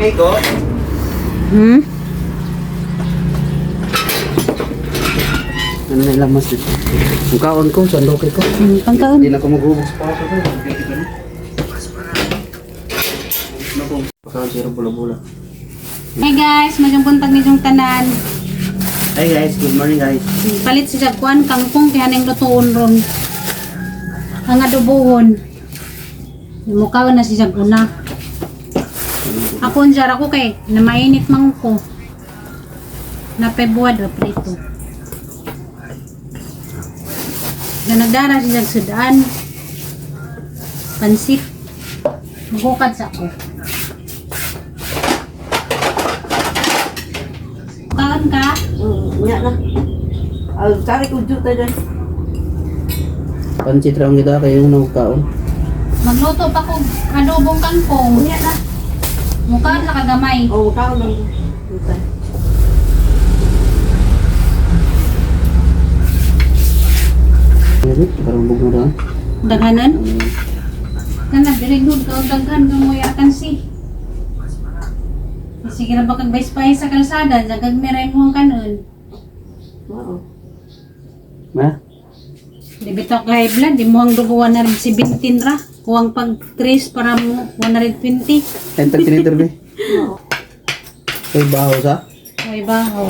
amigo. Ano na ilamas dito? Ang kaon ko, sandoke ko. Pangkaon. Hindi na ako maghubog sa paso ko. Pagkaon siro bula-bula. Hey guys, magyong buntag ninyong tanan. Hey guys, good morning guys. Palit si Jagwan, kangkong kaya nang lutuon ron. Ang adobohon. Mukaw na si Jaguna. Ako unjar ako kay na mainit man ko. Napebuad ra prito. Na nagdara si Jagsudaan. Pansit. Magukad sa ako. Kaon ka? Nya na. Al cari kuju tayo. Pansit lang kita kayo nung kaon. Magluto pa ko adobong kangkong. Nya na. Mukha na kagamay. Oh, kao lang. Utay. Ano? Parang bug na lang. Daghanan? Kana dirigod ka og daghan kang moyakan si. Sige ra ba kag bay sa kalsada, jagag meray mo ang kanon. Oo. Ma? Di bitaw ka high blood, di mo ang dugo 117 ra. Kuwang pag 3 para mo 120. Enter tinitor be. Oo. Kay baho sa? Ay bahaw.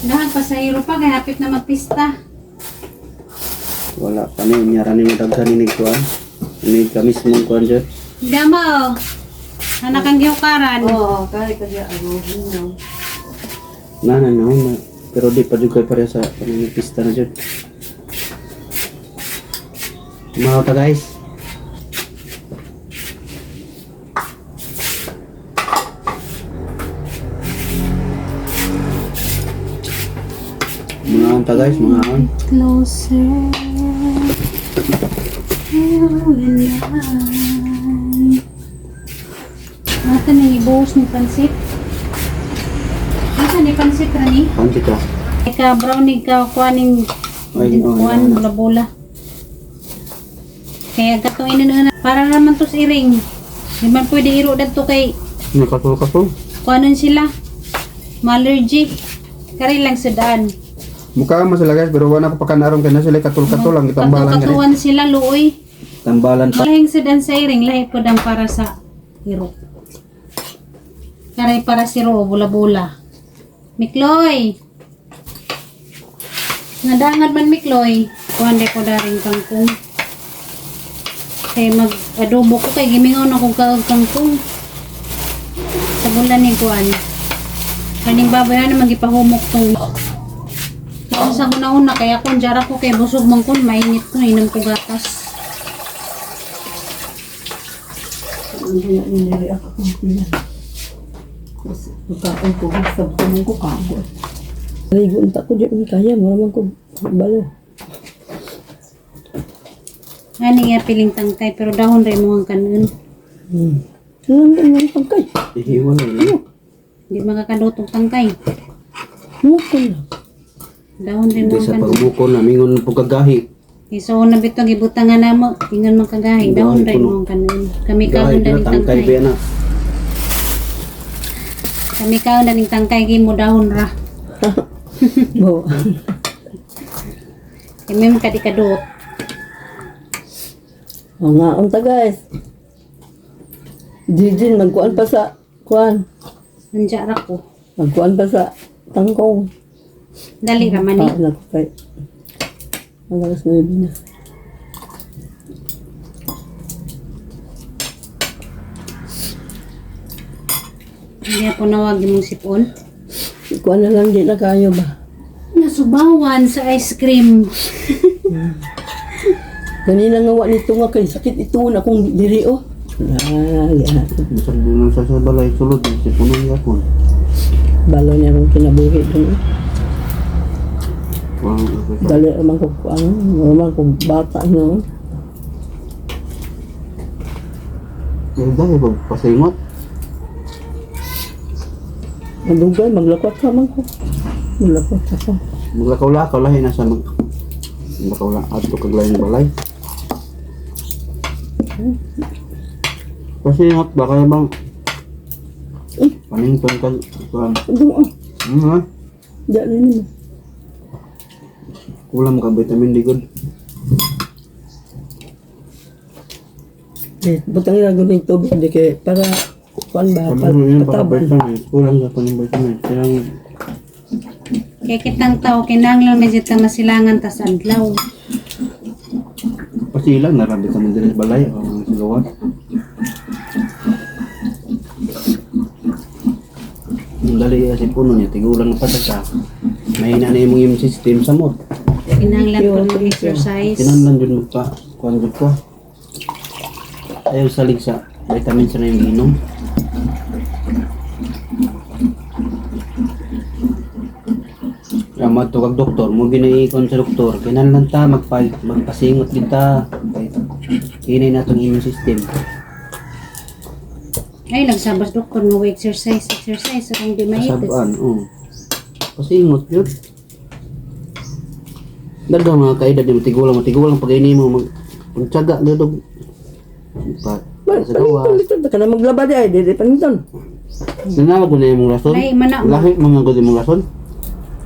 Dahan pa sa hiro pa, kaya hapit na magpista. Wala pa ni nyara ni daghan ni kuan. Ini kami semua kuan dyan. Damo. Anak ang gihukaran. Oo, kari ka diya ano. Na. Pero di pa juga pareha sa panipista na dyan. Mau ta guys. Mga ta guys, mga on. Closer. Ata nang ibuhos ni pansit. Asa ni pansit rani? Pansit ka. Ika brownie ka kuaning Ay, oo, kuan oo. bola-bola. Kaya gatong inana para naman to iring. Di man pwede iro dadto kay Nakatul-katul. kuanon sila. Allergy. Kari lang sa daan. Mukha mo sila guys, pero wala ko pakanarong kaya na sila katul-katul lang itambalan ka rin. Katuan sila luoy. Tambalan pa. Malahing sa dan sa iring lahi po dang para sa iro. Karay para si ro bola-bola. Mikloy. Nadangan man Mikloy. Kuan de ko daring kangkong. Kay mag-adobo ko kay gimingaw na kong kaog kangkong. Sa bulan ni kuan. Kaning babayan na magipahumok tong. Kung sa una-una kaya kung jara ko kay busog man kun mainit ko inom ko gatas. Ang diya ni nire ako kung yan. Pagkaon ko, sabon ko kago. Ligo unta ko diya ni kaya mo naman ko balo. Ani nga piling tangkay pero dahon rin mo ang kanon. Ano ang pagkay? Ihiwan lang. Hindi makakadutong tangkay. Mukol lang. Dahon rin mo Hindi ang sa kanon. pagbukol na mingon po kagahi. So na bito gibutangan na mo, ingon man kagahi, dahon rin mo ang kanon. Kami kaon Gahi daning na tangkay tangkay. ba na. Kami kaon daning tangkay gimo dahon ra. Bo. Kami man kadikadot. O nga unta guys. Jijin magkuan pa sa kuan. Nandiya ra ko. Magkuan pa sa tangkong. Dali ra man ni. Anak kay. Alas 9 na. Hindi po nawag yung sipon. Kuan na lang di na kayo ba? Nasubawan sa ice cream. Kanina nga wa nito nga kay sakit ito na akong diri oh. Yan. Masarbunan sa balay sulod. Si punong yapon. Balo niya akong kinabuhi dun. Wow. Dali naman ko ano, naman ko bata no. Yung dahil ba pasimot? Madugay, maglakwat ka man ko. Maglakaw ako. Maglakaw-lakaw lahi na sa mag... Baka wala ato kaglayang balay. Kasi nga, baka bang panington ka. Ano Ha? Diyan na yun. Kulang ka vitamin D good. Butang ginagawa ng tubig. Hindi kaya para kuan ba? Sabi mo yun, baka Patabang. vitamin. Kulang ka pa ng vitamin. Kailangan Kaya kitang tao, kinanglang medyo ta masilangan tas adlaw. kasi ilang narabit sa mga sa balay o mga sigawan. Ang dali kasi puno niya, tigulang na patata. Mahina na yung immune system sa mo. Kinanglan ko ng exercise. Tinanlan dyan magpa-kuhan ko. Ayaw salig sa vitamins na yung inom. Ramat to kag doktor, mo ginaikon sa doktor, kinahanglan ta magpasingot kita. Kinay na tong immune system. Ay, nagsabas doktor mo exercise akong di maitis. Kasabaan, pasingot yun. Dagang mga kaedad yung matigulang pag ini mo magtsaga dadog. Pagawa. Panington. Baka na maglaba di ay. Di panington. Nanawag ko na yung rason. Lahi man na. Lahi mga gud yung rason.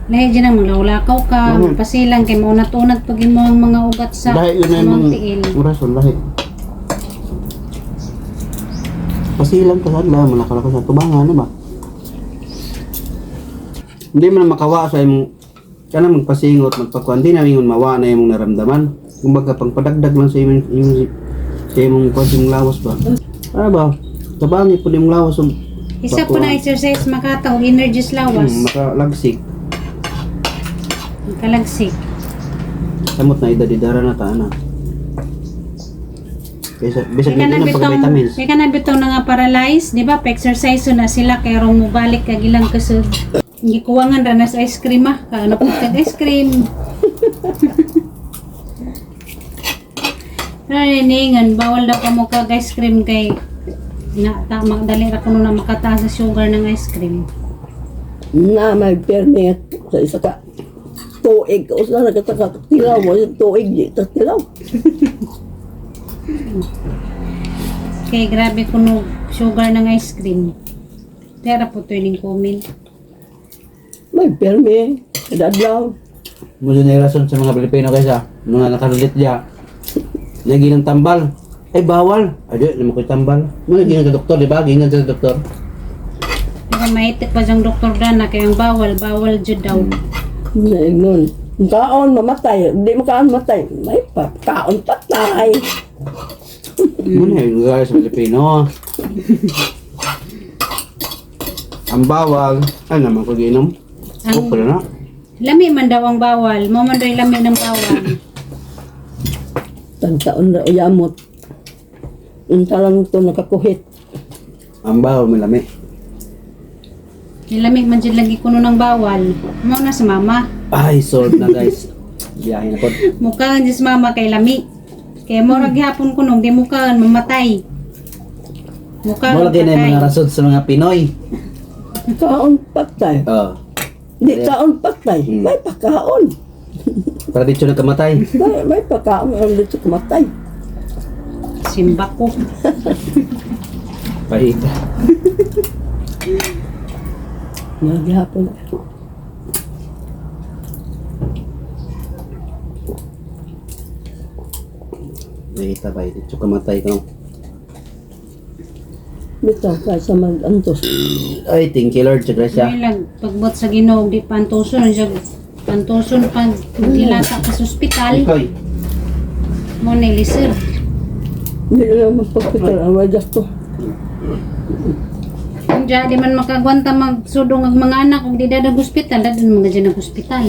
Lahi dyan ang maglawlakaw ka, pasilang kay maunat-unat pag mo ang mga ugat sa Lahi yun na mga yung tiil. rason, lahi. Pasilang ka sadla, malakala ka sa tubangan, ano ba? Hindi mo na makawa sa imong kana magpasingot, magpakuan, di na yung mawa na yung naramdaman. Kumbaga, pang padagdag lang sa imong kwadyung lawas ba? Ano ba? Tabangi po yung lawas. Isa po na exercise makataw, energies lawas, Makalagsik. kalagsik. Samot na idadidara na ta, ano? Bisag Kaya na din ang pag-vitamins. Kaya ka na bitaw na nga paralyzed, di ba? Pa-exercise na sila, kaya rong mubalik ka gilang kasud. Hindi kuwangan ra na sa ice cream ah. Kaano po kag ice cream. Naniningan, bawal daw ka mo kag ice cream kay dali ra kuno na makataas sa sugar ng ice cream. Na may permit sa isa ka. Tuig. O saan nagkataka tilaw mo. Tuig di tilaw. Kay grabe kuno sugar ng ice cream. Tera po to yung comment. May permit. Kadadlaw. Mula na yung rason sa mga Pilipino kaysa mga nakarulit diya. Lagi ng tambal. Ay bawal. Ay di, naman ko'y tambal. Muna gingan sa doktor, di ba? Gingan sa doktor. Kaya maitik pa siyang doktor Dana, kaya ang bawal jud daw. Naig nun. Kaon mamatay. Hindi mo kaon matay. May pa. Kaon patay. Muna yung lugar sa Pilipino. Ang bawal. Ay naman ko ginom. Ang- Pala na. Lami man daw ang bawal. Mo man daw yung lami ng bawal. Tagtaon na uyamot. Unta lang ito nakakuhit. Ang bawal may lami. Nilamig man dyan lagi kuno ng bawal. Mo na sa mama. Ay, sold na guys. Biyahe na po. Mukha nga dyan sa mama kay lami. Kaya mo raghapon kunong di mukha mamatay. Mukha Mula kayo na yung mga rason sa mga Pinoy. Kaon patay. Oo. Di kaon patay. Hmm. May pakaon. Para dito na kamatay. May pakaon. Ang dito kumatay. Simba ko. Pahita. Naghihapon. Pahita, pahita. Dito kamatay ka. Bitaw ka sa mag-antos. Ay, thank you Lord. Sa grasya. May lang pagbot sa Ginoo di pantuson siya. Pantuson pag dilata ka sa ospital. Ikoy. Mo nilisod. Hindi na magpagpital. Ang wajas to. Kung di man makagwanta magsudong ang mga anak kung di dadag ospital, dadan mga dyan ang ospital.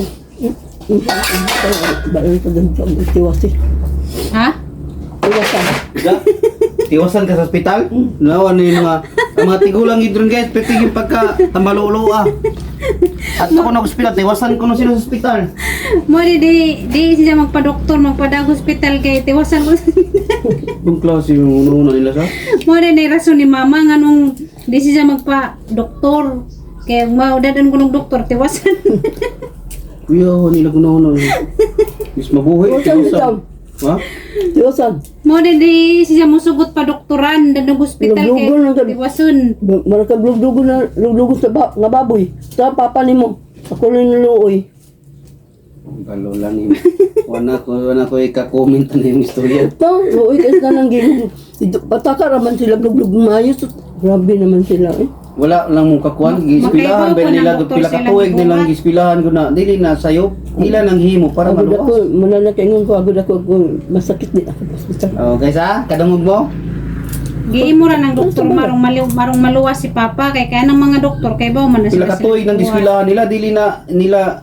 Bayan ko din sa tiwasi. Ha? Tiwasan. Da, tiwasan ka sa ospital? No, ano yung mga tigulang idron guys, pitigil pagka tambalulo ah. At ako na ospital, tiwasan ko na sila sa ospital. Mo di siya magpa-doktor, magpadag ospital kay tiwasan ko. Kung klase yung una nila sa? Mo na rason ni mama nga nung di siya magpa-doktor. Kaya maudadan ko ng doktor, tiwasan. Kuya, nila ko na Bis mabuhi. Tiwasan tiwasan. bitaw. Ha? Tiwasan. Mo di siya musugot pa doktoran dan hospital kay Luglugon lang ka- tiwason. Maraka blugdugo na lugdugo sa nga baboy. Sa papa nimo. Ako rin niluoy. Balo lang yun. Wala ko ika-comment na yung istorya. Ito, luoy kasi na nang gino. Pataka raman sila blugdug maayos. Grabe naman sila eh. Wala lang mong kakuan, gispilahan Makaibaw ba ka nila ng doktor pila ka silang tuig nilang gibuhat. gispilahan ko na dili na sayo. Ila nang himo para Agad ako, maluwas. mananakaingon ko, agad ako, masakit din ako sa hospital. Oh, guys ha, kadungog mo. Giimo ra ng doktor marong maluwas si Papa kay kaya ng mga doktor kay ba man na Pila ka tuig nang gispilahan nila dili na nila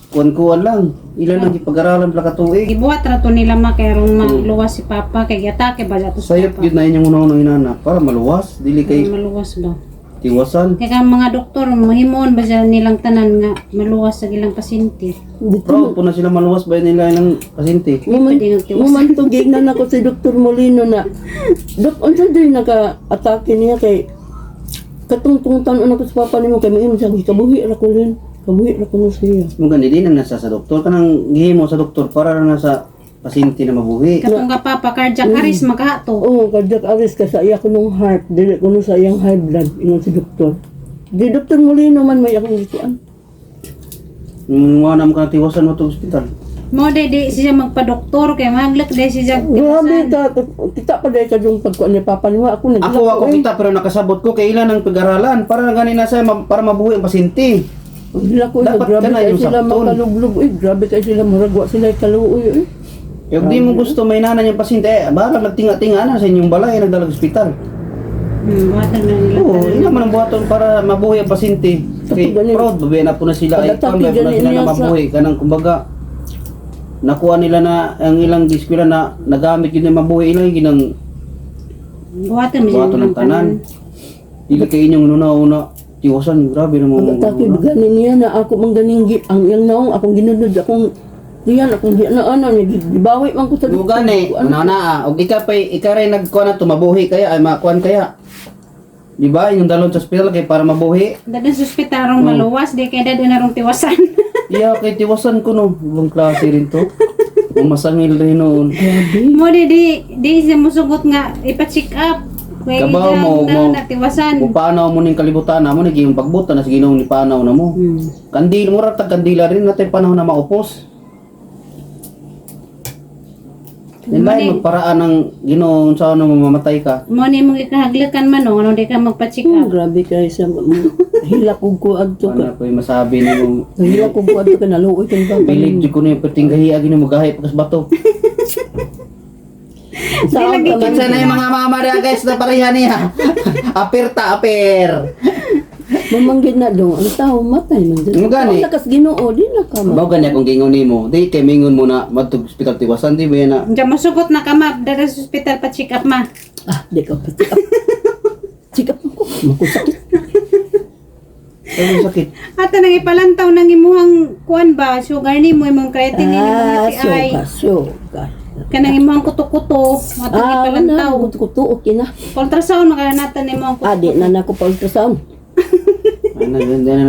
kuan lang. Ila nang gipag-aralan pila ka tuig. Gibuhat ra to nila makayong maluwas si Papa kay atake ba ato sa Sayop Papa. yun na inyong unang inanak para maluwas dili kay Maluwas ba? tiwasan. Kaya mga doktor, mahimon ba siya nilang tanan nga maluwas sa ilang pasyente. Proud po na sila maluwas ba nila ng pasyente. Mumantugig na ako si Dr. Molino na, Dok, unsa din naka-atake niya kay katungtungtan ako sa papa nimo kay maimong siya, kabuhi ra ko rin. Kabuhi ra ko na siya. Mo gani din ang nasa sa doktor kanang gihimo sa doktor para na sa pasyente na mabuhi. Katong ka Papa, cardiac arrest makahato. Oo, cardiac arrest ka sa iya ko nung heart, dili ko nung sa iyang high blood, ingon si doktor. Di Dr. Molino man may akong gituan. Mga naman ka na tiwasan mo to ospital. Mo di siya magpa-doktor kay mahaglak di siya Grabe ka, kita pa dahil ka yung pagkuan ni papa nimo. Ako Ako kita pero nakasabot ko kay ilan ang pag-aralan para gani na sa para mabuhi ang pasyente. Sila ko, Dapat grabe ka na kayo yung sila sakton. makalublog. Grabe kayo sila maragwa sila kaluoy. Kaya kung di mo gusto may nanan yung pasyente, barang nagtinga-tinga na sa inyong balay nagdalag ospital. buhatan na nila. Oo, ina man ang buhaton para mabuhi ang pasyente. Kay Tapos ganun. proud babe na po na sila ay Pagkatapos pambay po na ganun sila niya na sa- mabuhi kanang kumbaga nakuha nila na ang ilang diskwela na nagamit yun yung mabuhi ilang ginang Buhatan mo siya buhaton ng ng tanan. Dili kay inyong una-una tiwasan grabe na mo. Pagkatapos ganin niya na ako mang ganing ang yang naong akong ginunod akong diyan akong diyan na ano gibawi man ko sa Gani, una og ika rin nagkuha na tumabuhi kaya ay makuan kaya. Di ba? Yung dalon sa hospital kay para mabuhi. Dadan sa ospital rong maluwas di kay dadan na rong tiwasan. Iya kay tiwasan ko no. Ibang klase rin to. Ang masangil rin noon. Mo di siya musugot nga ipa-check up. Kay Kabaw mo, na tiwasan. Kung paano mo ning kalibutan na mo ni yung pagbuta na sa Ginoo ni panaw na mo. Kandil mo ra tag kandila rin natin panahon na maupos. Hindi magparaan ng Ginoo sa ano mamamatay ka. Mo ni mong ikahaglakan man no, ano di ka magpa-check up. grabe kayo sa hila kog ko adto Ano ka. ko masabi ni mo. Hila kog ko adto ka naluoy kang papa. Bilig jud ko ni perting gahiya gini mo gahi pagkas bato. Sa lagi ka man Kinsa na yung mga mama niya guys na pareha niya. Aper. mamanggid na dong ang tao matay man dyan. Ano gani? Ang lakas Ginoo di na ka Mao gani akong gingon nimo. Di kay mingon mo na madtog hospital tiwasan di ba na. Diyan masugot na ka ma, dadan sa ospital pa-check up ma. di ka pa check up. Check up ko. Makusakit. Ay sakit. At nang ipalantaw nang imuhang kuan ba, sugar ni mo imong creatinine imong UTI. Suka. Kanang imuhang kuto-kuto, at ipalantaw. Kuto okay na. Ultrasound makalanatan imong kuto. Di na nako pa ultrasound. Na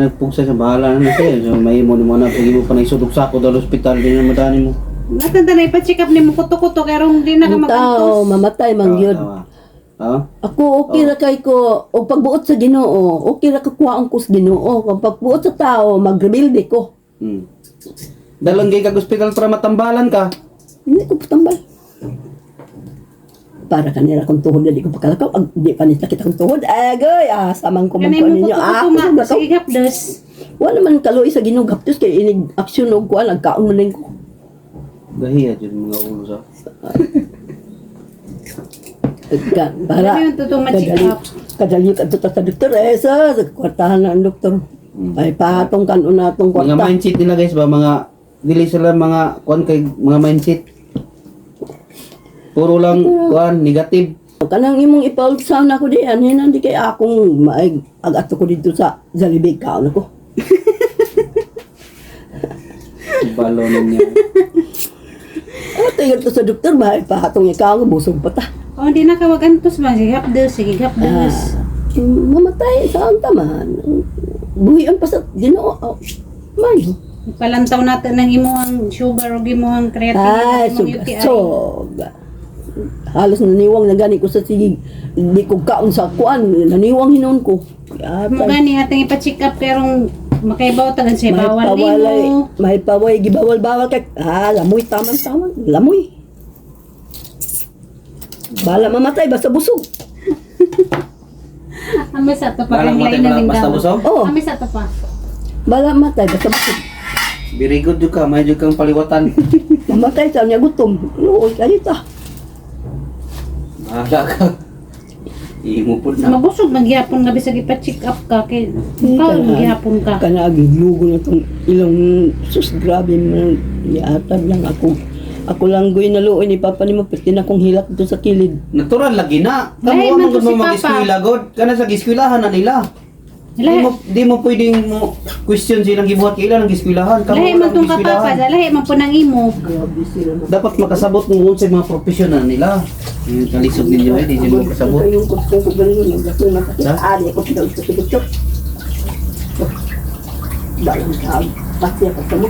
nagpugsa sa bahala na siya. So may mo na pag mo pa na isudog sako dal hospital din na madani mo. Natanda na ipa-check up nimo kuto-kuto kay rong di na ka Ang tao magantos. mamatay man gyud. Ha? Ako okay ra kay ko og pagbuot sa Ginoo, okay ra ka kuwaon ko sa Ginoo. Kung pagbuot sa tao, magrebilde ko. Dalang gay kag hospital para matambalan ka. Hindi ko patambal. Para kanila kung tuhod na di ko pakalakaw. Di pa nita kita kong tuhod. Agoy, samang ko Kanay magkuhan mo ninyo. kuto-kuto ma, Kusog na sige hapdos. wala man kaloy sa Ginoo gaptos kay inig aksyon og kuan nagkaon man lang ko. Gahiya jud mga ulo sa. Para Ano yung tutong ma-check up? kadali ka sa doktor sa kwartahan na ang doktor. Ay pahatong kanon natong Mga kwarta. mindset nila guys ba mga dili sila mga kuan kay mga mindset. Puro lang kuan negative. Kanang imong ipa-ultrasound ako di hinan di kay akong maig agato ko dito sa Jollibee kaon ako. Balon niya. Tingin to sa doktor ba pahatong ikaw busog pa ta. O di na ka magantos ba, sige hapdos, sige hapdos. Mamatay sa ang taman. Buhian pa sa Ginoo. Mayo. Palantaw natin ng imuhang sugar o imuhang creatine. Ay, imong suga. UTI. Soga. Halos naniwang na gani ko sa sige. Di ko kaon sa kuan. Naniwang hinon ko. Mo gani atong ipa-check up karong makaibaw tagan sa bawal nimo. May paway, gibawal-bawal kay. Lamoy, taman-taman. Lamoy. Bala mamatay, basta busog. Ame sa to pa Balang kang matay lain na basta busog. Oo, Ame sa to pa. bala matay, basta busog. Very good jud ka, may jud kang paliwatan. Mamatay sa niya gutom. Luoy kayo ta. Ada ka. Imo pud na. Mabusog magyapon nga bisag ipa-check up ka kay magyapon ka. Kana gilugo na tong ilang sus grabe man iatad lang ako. Ako lang goy naluoy ni papa nimo pati na kong hilak dito sa kilid. Natural lagi na. Lahi Kamu man man to gud si mo Papa. mag-eskwela god. Kana sa eskwelahan na nila. Lahi Di mo pwedeng mo question silang gibuhat kailan ang eskwelahan. lahi man tong kapapa, lahi man po nang imo. Grabe sila na. Dapat makasabot mo unsay mga professional nila. Yung kalisod ninyo di mo makasabot. Yung kusto ko galing yung gasto na kasi Ha? ali ako pinag sa tiktok. Dalang ka pasti ako sa mo.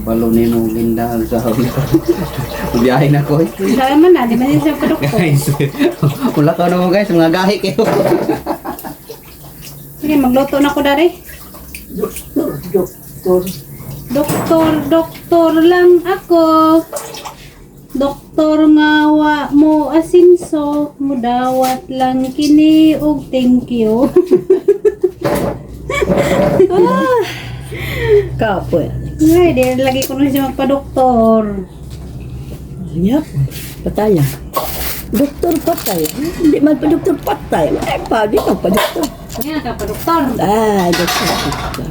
Balo ni mo Linda ang sahod. Biyahe na ko. Sa man na, di man din siya padoktor. Guys, wala ka na mo guys, mga gahi kayo. Sige, magluto na ko dari. Doktor. Doktor lang ako. Doktor nga wa mo asinso, mudawat lang kini og thank you. Kapo yan. Ngay, di lagi ko na siya magpa-doktor. Yep. Pataya. Doktor patay. Hindi man pa doktor patay. Ay pa, di man pa doktor. Ngayon ka pa-doktor. Doktor patay.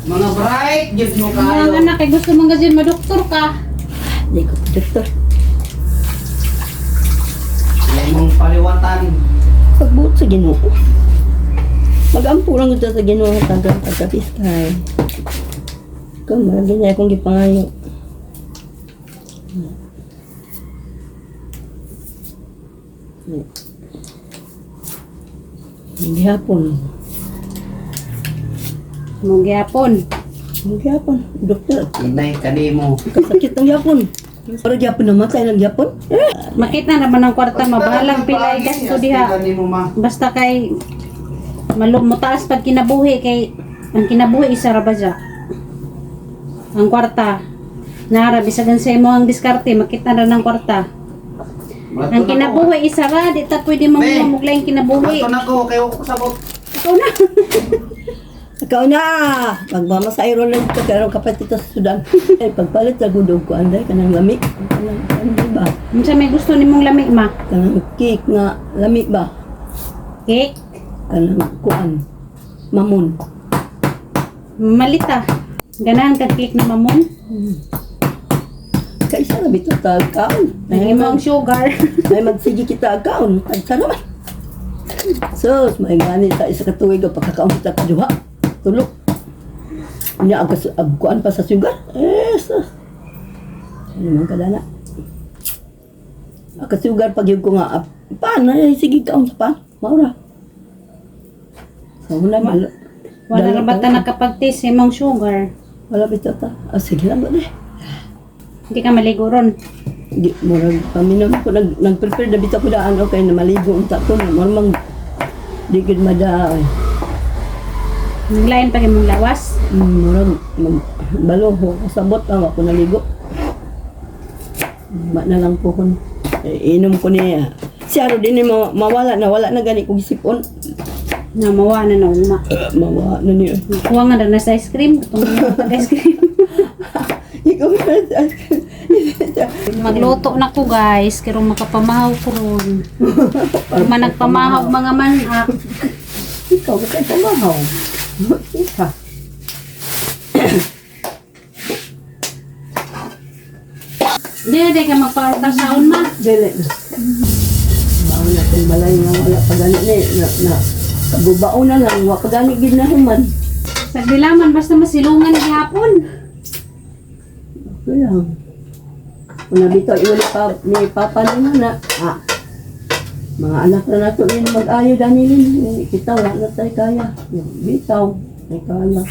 Mga bright, gift mo Mga kayo. anak, kay gusto mong gazin ma-doktor ka. Hindi ko pa doktor. Yan mong paliwatan. Pagbuot sa ginoo. Mag-ampo lang ito sa ginoo hanggang pagkapiskay. Kung marami niya akong gipangayo. Hindi hapon. Mong gyapon. Hindi hapon. Doktor, Inay kanimo. kasakit ng hapon. Para hapon namatay ng hapon. Makita naman ang kwarta, mabalang pilay gasto diha. Kanimo ma. Basta kay mutaas pag kinabuhi kay ang kinabuhi isa ra ba siya? Ang kwarta nara bisagan sa imo ang diskarte makita ra ng kwarta. Ang kinabuhi isa ra di ta pwede mamugla yung kinabuhi. Ato na ko kayo ko sabot. Ikaw na. Ikaw na! Magmamasayro lang ito karong kapatid sa Sudan. Pagpalit sa gudog ko, anday, kanang lami. Kanang, ano ba? Unsa may gusto nimong lami ma? Kanang cake nga, lami ba? Cake, Kanang kuan, mamon. malita. Ganahan ka cake na mamon. Kaisa na bito kaon. Lagi mo ang sugar. Ay magsigi kita kaon. Tagsara man. Sus, may gani sa isa ka tuig o pagkakaon kita kaduha. Tulog. Nya kuan pa sa sugar. Sus. Ano man kadana. Ako sugar pag yun ko nga, paano? Sige kaon sa pan. Maura. Sa una malo. Wala ra bata nakapag-taste sa imong sugar. Wala bito ta. Sige lang ba Hindi ka maligo ron. Di murag paminom ko nag-prepare na bitaw ko daan okay na maligo unta ko na mormang di gid mada Naglain pa imong lawas. murag balo ko sabot ang ako naligo. Ma na lang po kun inom ko niya. Siya ro din mo mawala na wala na gani kog sipon. Na mawa na uma. Mawa na niya. Kuha nga na sa ice cream. Itong ice cream. Ikaw Magluto na ko guys. Kaya makapamahaw ko ron. Kung nagpamahaw mga manak. ikaw ka kay pamahaw. Isa. Hindi ka magpa-ultrasound ma. Dili. Baon na kung balay nga wala pa gani ni na kabubao na lang wa pa gani gid na human. Sa dilaman basta masilungan gihapon. Wala. Kung nabitaw iwali pa ni Papa nila na, mga anak na nato yun mag-ayo dani rin. Kita wala na tayo kaya. Bitaw, tayo kaya.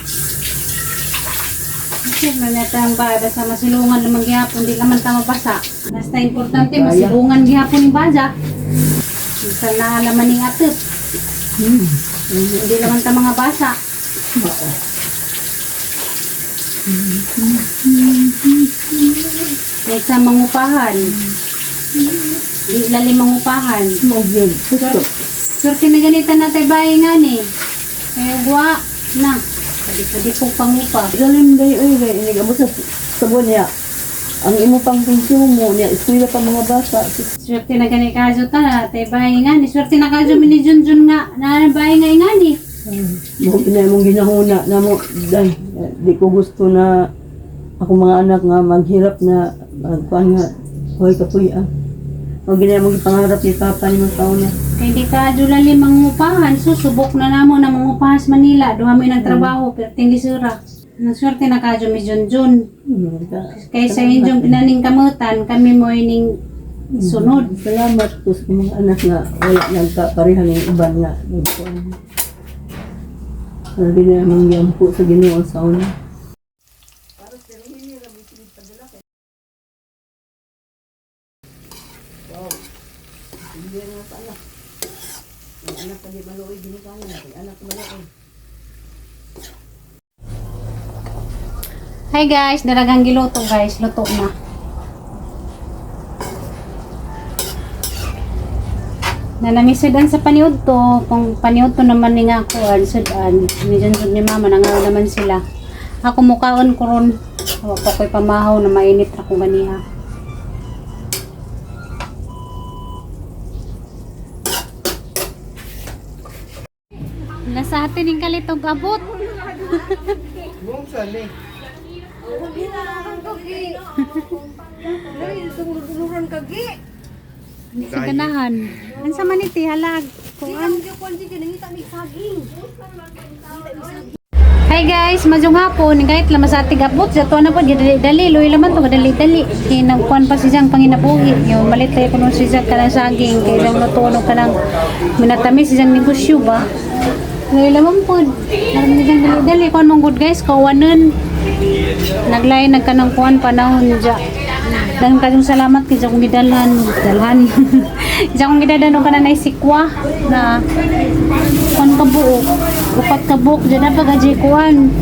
Siyempre na tayong bada sa masilungan naman gihapon, di naman tama basa. Basta importante, masilungan gihapon yung bada. Sa naalaman ni atip. Hindi naman ta mga basa. Kahit sa mangupahan. Di lalim mangupahan. Magyod. Surti na ganito na tayo bahay nga ni. Kaya guwa na. Pwede po pangupa. Galing day, oy, gay. Inigabot sa buwan niya. Ang imo pang konsumo niya, eskwela pa mga bata. Swerte na gani kaso ta, tayo bahay nga ni. Swerte na kaso mini Junjun nga, na bahay nga ni. Mo pinay mong ginahuna na mo, day, di ko gusto na ako mga anak nga maghirap na magkuhan nga, huwag kapuya. O ginaya mong ipangarap ni Papa ni Masaw na. Kaya di ka lalim mangupahan, susubok na namo na mangupahas Manila. Duha mo ng trabaho, pero hindi sura. Naswerte na kaso mi Junjun. Kaya sa inyong pinaning kamutan, kami mo ining sunod. Salamat po sa mga anak nga wala nagkaparehan ng iban nga. Sabi na namang yampo sa Ginoo sa una. Hi guys, dalagang giluto guys, luto na. Nanamisudan sa paniud to, kung paniud to naman ni nga ako, sudan, medyo ni mama, nangaw naman sila. Ako mukaon ko ron, ako ko'y pamahaw na mainit ako ganiha. Nasa atin yung kalitog abot. Bungsan eh. Sa ganahan. Ang sa maniti, halag. Kuan. Hi guys, majong hapon. Kahit lama sa ating abot, sa tuwa na po, dali-dali. Luwi laman to, dali-dali. Kinagkuhan pa siyang panginabuhi. Yung malit tayo kung siya ka ng saging. Kaya lang natunog ka ng minatamis siyang negosyo ba. Luwi laman po. Dali-dali. Kuhan mong good guys, kawanan. Naglayan nagkanang kuhan panahon dya. Dan kayong salamat kaya kong gidalhan. Kaya kong gidalhan ka na naisikwa na kuhan ka buok. Upat ka buok. Diyan na pag-aji kuhan.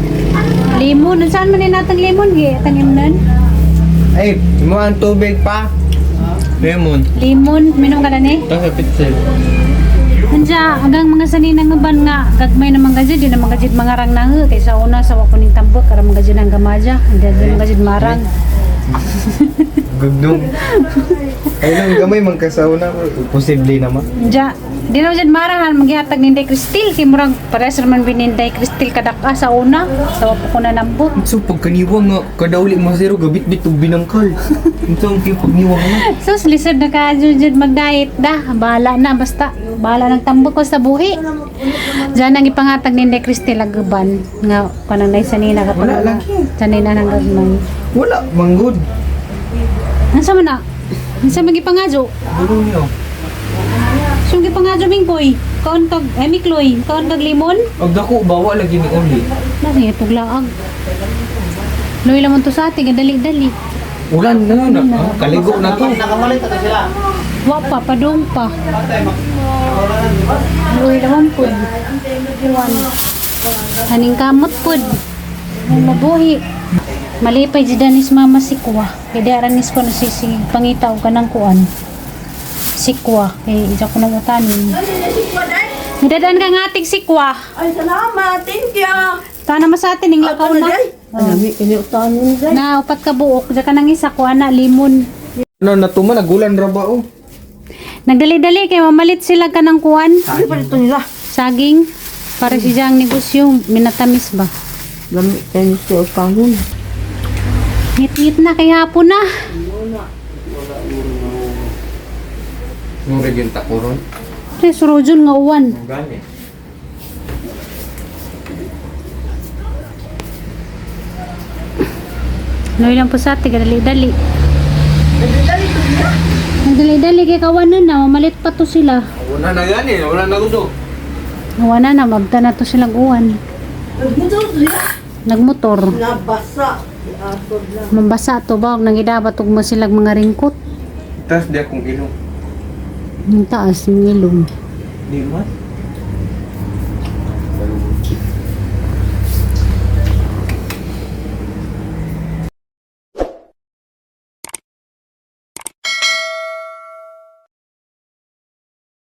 Limon. Saan man natang limon? Tangim nun. Ay, mo ang tubig pa. Lemon. Limon. Minum ka na ni? Tapos pitsel. Nandiya, hanggang mga saninang uban nga, gagmay naman gajid, di naman gajid mga rang nangho. Kaysa una, sa wakuning tambok, karang mga gajid ng gamadya, hindi naman gajid marang. Gugdong. Ay lang gamay magkasauna ko. Posible naman. Nandiya, di naman gajid marang, maghihatag ninday kristil, kay murag pares naman bininday kristil kadaka sa una, sa wapo ko na nambok. So pagkaniwang nga, kadauli mo zero, gabit-bit og binangkal. Ito ang pagniwang na. Sus, lisod na ka, jud mag-diet da, bahala na, basta, bahala ng tambok ko sa buhi. Diyan ang ipangatag ninday kristil aguban, nga, pananay sanina ka Wala pala, lagi. sanina ng gagmay. Wala, manggod. Nasa man na? Nasa magipangadyo? Buro niyo. So gipangadyo mingkoy. Kaon kag mikloy, kaon kag limon. Ang dako, bawa lagi ni Oli. Lagi tuglaag. Loy lamon to sa atin, dali-dali. Ulan na. Kaligo na to. Wa pa padong pa. Loy lamon pud. Kuwan. Haning kamot pud. Ang mabuhi. Malipay jidanis mama sikwa. Kaya di aranis ko na sisi pangitaw ka ng kuan. Sikwa. Kaya isa ko nang utanin. Nidadaan ka nga ating sikwa. Ay, salamat. Thank you. Tana mas atin ning lakaw na. Alami, iniutanin day. Na upat ka buok, diyan ka nang isa ko ana limon. Ano, natuman, nagulan ra ba oh? Nagdali-dali kay mamalit sila ka ng kuan. Ano pa dito nila? Saging para siyang negosyo minatamis ba. Gamit tayo sa utangon. Ngit-ngit na kay hapon na. Murag yung takuron. Pre surojon nga uwan. Ang gani. Noy lang po sa atin, dali-dali. Nagdali-dali kay kawanan na, mamalit pa to sila. Wala na gani, wala na gusto. Wala na, magta na to silang uwan. Nagmotor sila. Nagmotor. Nabasa. Mabasa to ba? Nangidabat og mo silang mga ringkot. Tas di akong ilong. Ang taas yung ilong. Di man.